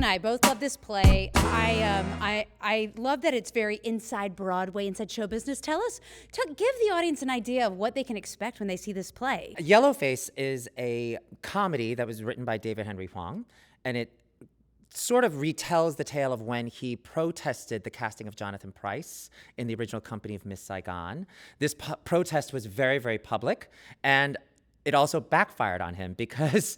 I both love this play. I love that it's very inside Broadway, inside show business. Give the audience an idea of what they can expect when they see this play. Yellowface is a comedy that was written by David Henry Hwang, and it sort of retells the tale of when he protested the casting of Jonathan Pryce in the original company of Miss Saigon. This protest was very, very public, and it also backfired on him because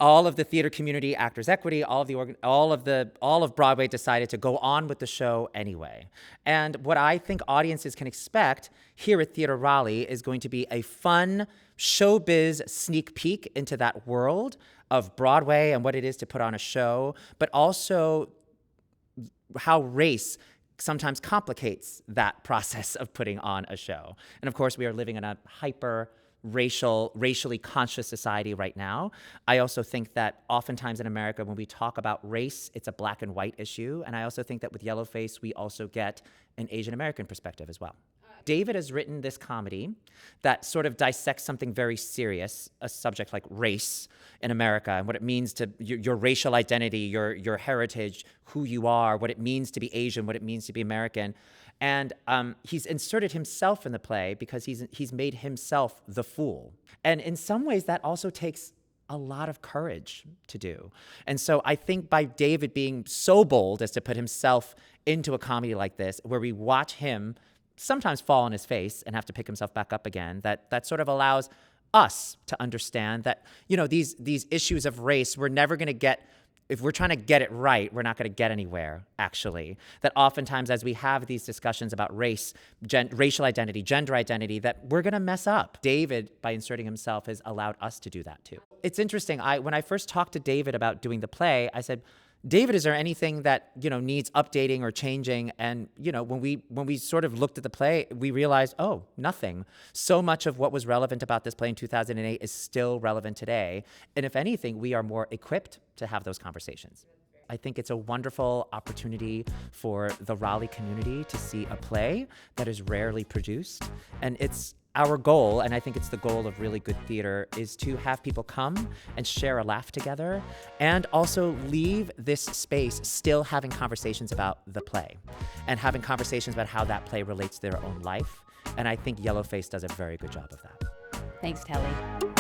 all of the theater community, Actors Equity, all of Broadway decided to go on with the show anyway. And what I think audiences can expect here at Theatre Raleigh is going to be a fun showbiz sneak peek into that world of Broadway and what it is to put on a show, but also how race sometimes complicates that process of putting on a show. And of course, we are living in a racially conscious society right now. I also think that oftentimes in America, when we talk about race, it's a black and white issue. And I also think that with Yellowface, we also get an Asian American perspective as well. David has written this comedy that sort of dissects something very serious, a subject like race in America and what it means to your racial identity, your heritage, who you are, what it means to be Asian, what it means to be American. And he's inserted himself in the play because he's made himself the fool. And in some ways, that also takes a lot of courage to do. And so I think by David being so bold as to put himself into a comedy like this, where we watch him sometimes fall on his face and have to pick himself back up again, that sort of allows us to understand that, these issues of race, we're never going to get. If we're trying to get it right, we're not going to get anywhere, actually. That oftentimes as we have these discussions about race, racial identity, gender identity, that we're going to mess up. David, by inserting himself, has allowed us to do that too. It's interesting. When I first talked to David about doing the play, I said, David, is there anything that, needs updating or changing? And, when we sort of looked at the play, we realized, oh, nothing. So much of what was relevant about this play in 2008 is still relevant today. And if anything, we are more equipped to have those conversations. I think it's a wonderful opportunity for the Raleigh community to see a play that is rarely produced. And it's our goal, and I think it's the goal of really good theater, is to have people come and share a laugh together and also leave this space still having conversations about the play and having conversations about how that play relates to their own life. And I think Yellowface does a very good job of that. Thanks, Telly.